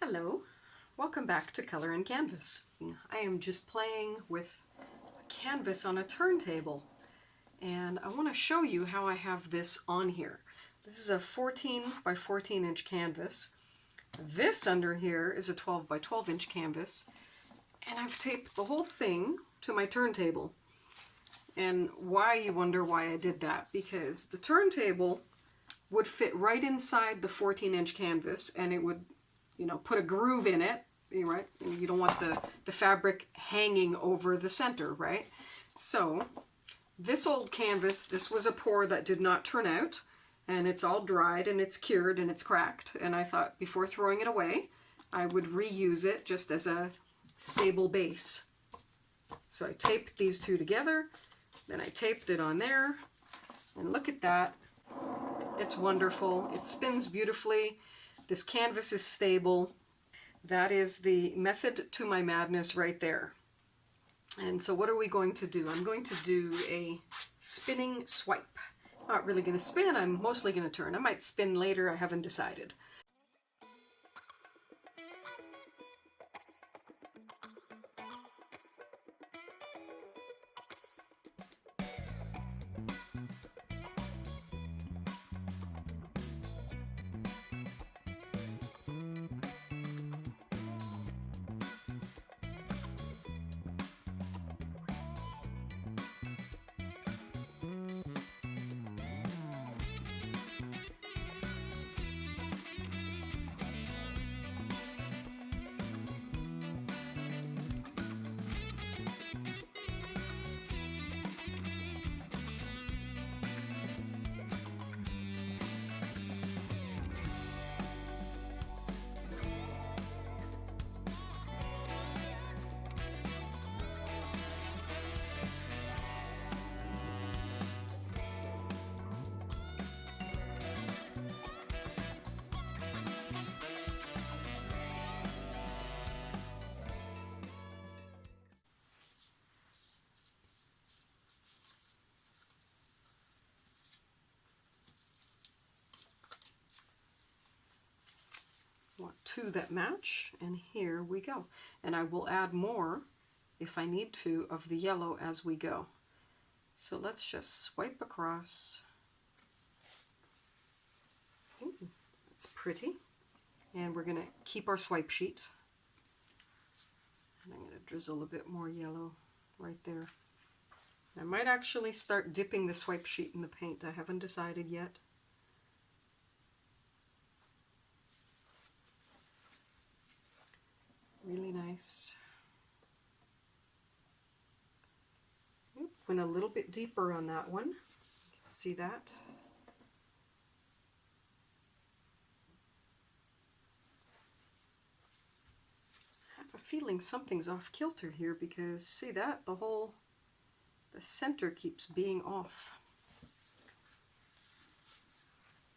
Hello, welcome back to Color and Canvas. I am just playing with a canvas on a turntable, and I want to show you how I have this on here. This is a 14 by 14 inch canvas. This under here is a 12 by 12 inch canvas, and I've taped the whole thing to my turntable. And why, you wonder why I did that? Because the turntable would fit right inside the 14 inch canvas, and it would put a groove in it, right? You don't want the fabric hanging over the center, right? So this old canvas, this was a pour that did not turn out, and it's all dried and it's cured and it's cracked. And I thought before throwing it away, I would reuse it just as a stable base. So I taped these two together, then I taped it on there, and look at that. It's wonderful. It spins beautifully. This canvas is stable. That is the method to my madness right there. And so what are we going to do? I'm going to do a spinning swipe. Not really going to spin, I'm mostly going to turn. I might spin later, I haven't decided. Want two that match, and here we go. And I will add more if I need to of the yellow as we go. So let's just swipe across. Ooh, that's pretty. And we're going to keep our swipe sheet. And I'm going to drizzle a bit more yellow right there. I might actually start dipping the swipe sheet in the paint. I haven't decided yet. Really nice. Went a little bit deeper on that one. You can see that. I have a feeling something's off kilter here because see that? The center keeps being off.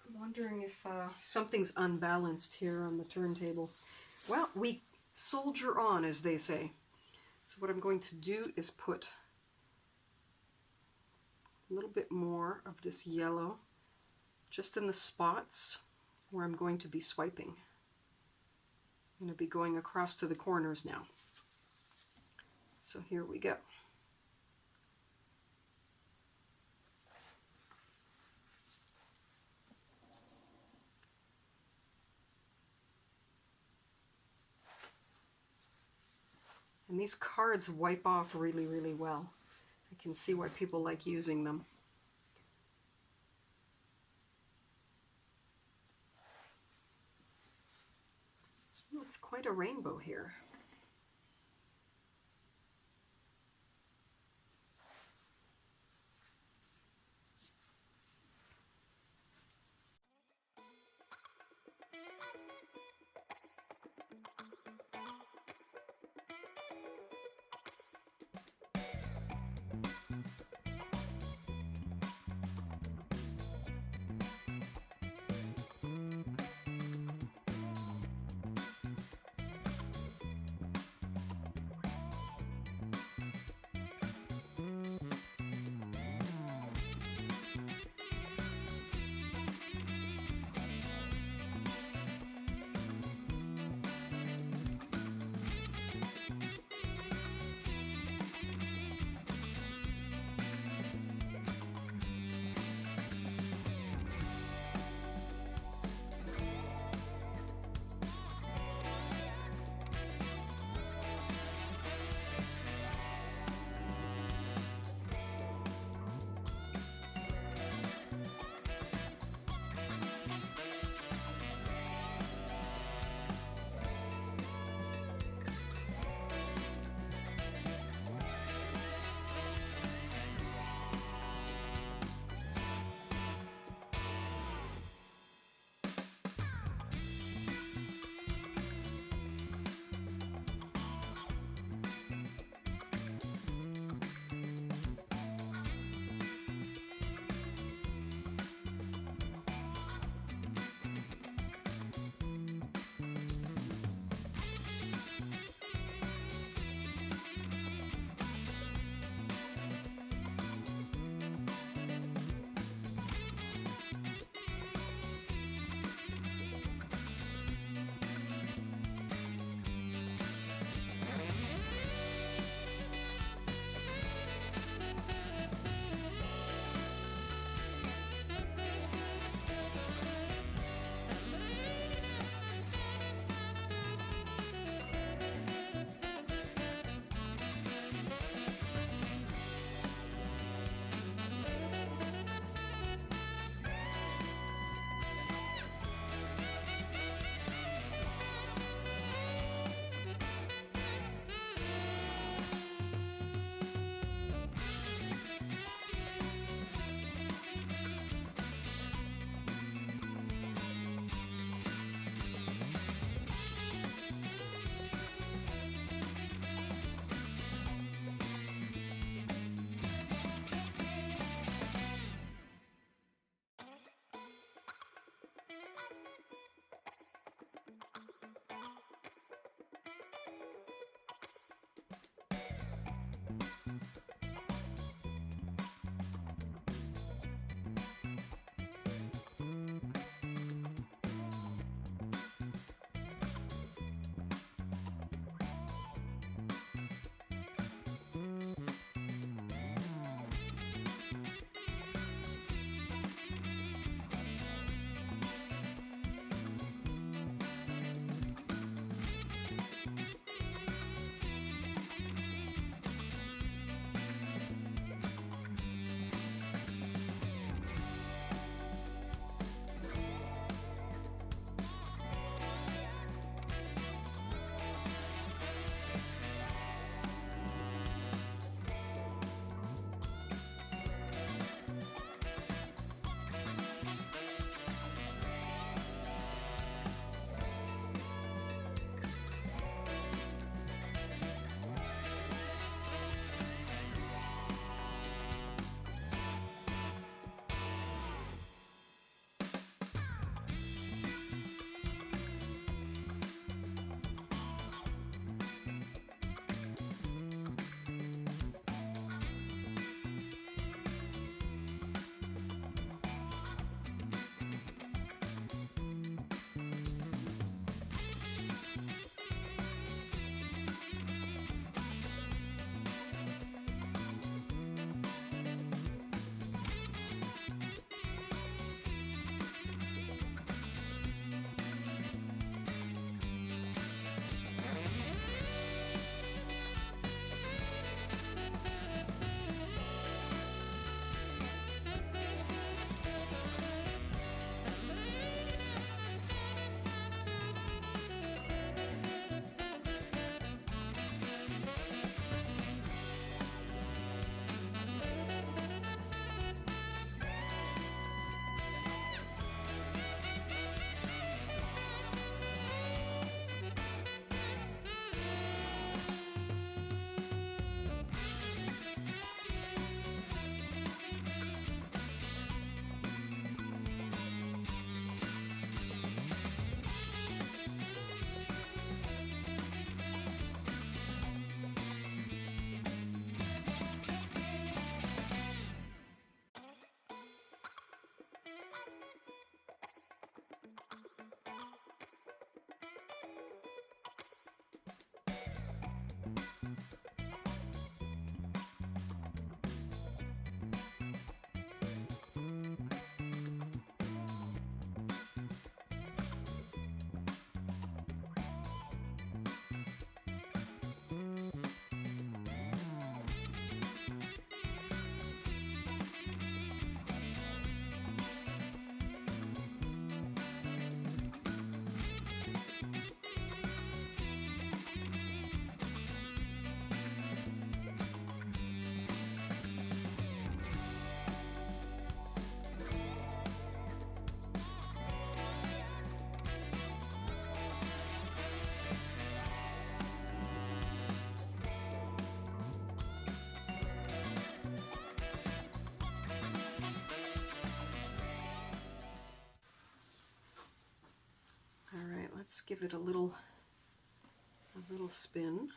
I'm wondering if something's unbalanced here on the turntable. Well, we soldier on, as they say. So what I'm going to do is put a little bit more of this yellow just in the spots where I'm going to be swiping. I'm going to be going across to the corners now. So here we go. And these cards wipe off really, really well. I can see why people like using them. Oh, it's quite a rainbow here. Let's give it a little spin.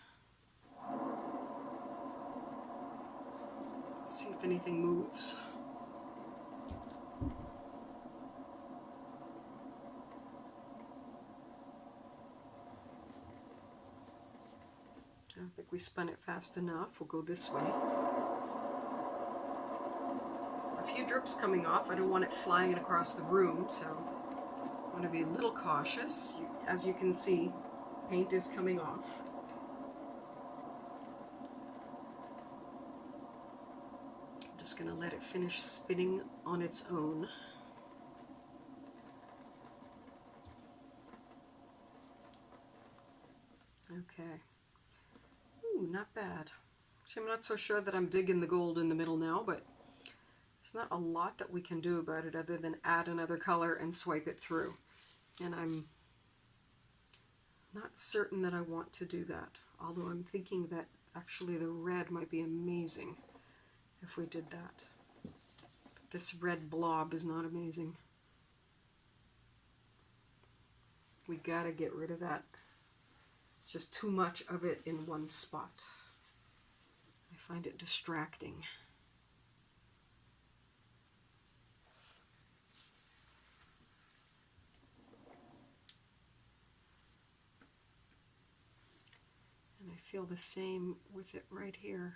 Let's see if anything moves. I don't think we spun it fast enough. We'll go this way. A few drips coming off. I don't want it flying across the room, so I want to be a little cautious. As you can see, paint is coming off. I'm just going to let it finish spinning on its own. Okay. Ooh, not bad. See, I'm not so sure that I'm digging the gold in the middle now, but there's not a lot that we can do about it other than add another color and swipe it through. And I'm not certain that I want to do that, although I'm thinking that actually the red might be amazing if we did that. But this red blob is not amazing. We gotta get rid of that. Just too much of it in one spot. I find it distracting. And I feel the same with it right here.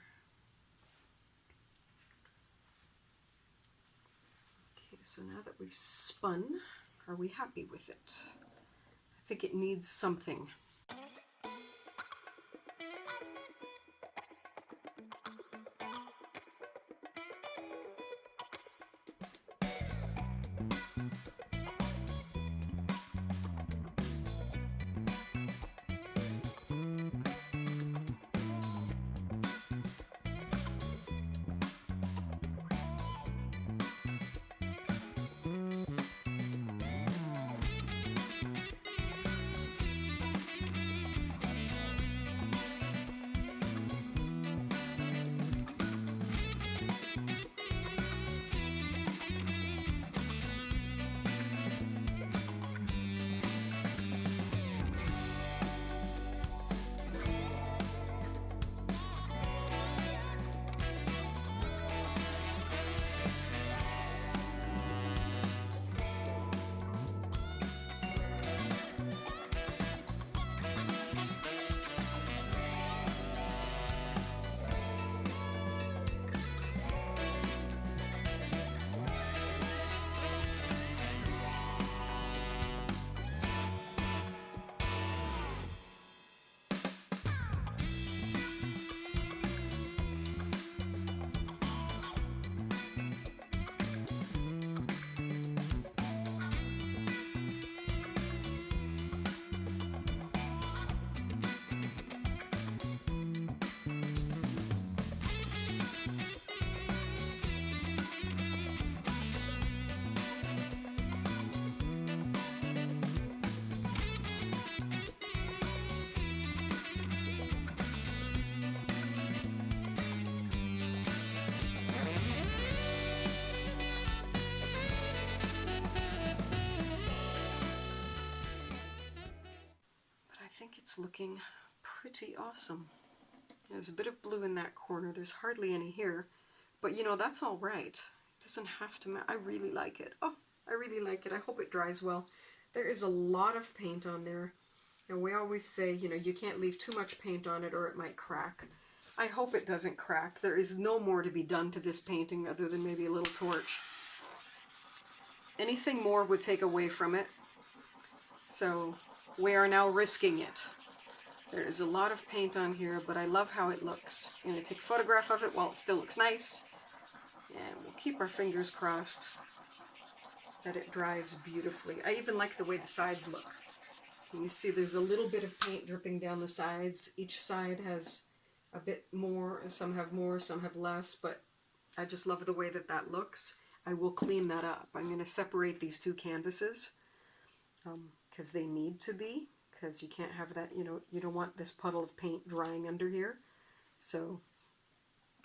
Okay, so now that we've spun, are we happy with it? I think it needs something. I think it's looking pretty awesome. There's a bit of blue in that corner. There's hardly any here, but you know, that's all right. It doesn't have to I really like it. Oh, I really like it. I hope it dries well. There is a lot of paint on there, and we always say, you know, you can't leave too much paint on it or it might crack. I hope it doesn't crack. There is no more to be done to this painting other than maybe a little torch. Anything more would take away from it, so we are now risking it. There is a lot of paint on here, but I love how it looks. I'm going to take a photograph of it while it still looks nice, and we'll keep our fingers crossed that it dries beautifully. I even like the way the sides look. You see there's a little bit of paint dripping down the sides. Each side has a bit more, some have more, some have less, but I just love the way that that looks. I will clean that up. I'm going to separate these two canvases because they need to be, because you can't have that, you know, you don't want this puddle of paint drying under here. So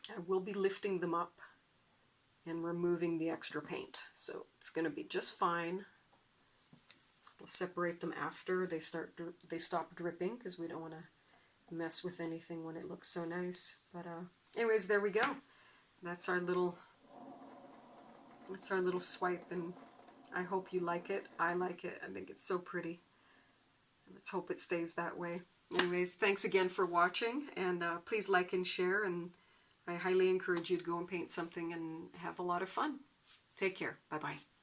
I will be lifting them up and removing the extra paint. So it's going to be just fine. We'll separate them after they stop dripping, because we don't want to mess with anything when it looks so nice. But anyways, there we go. That's our little swipe, and I hope you like it. I like it. I think it's so pretty. Let's hope it stays that way. Anyways, thanks again for watching, and please like and share, and I highly encourage you to go and paint something and have a lot of fun. Take care. Bye-bye.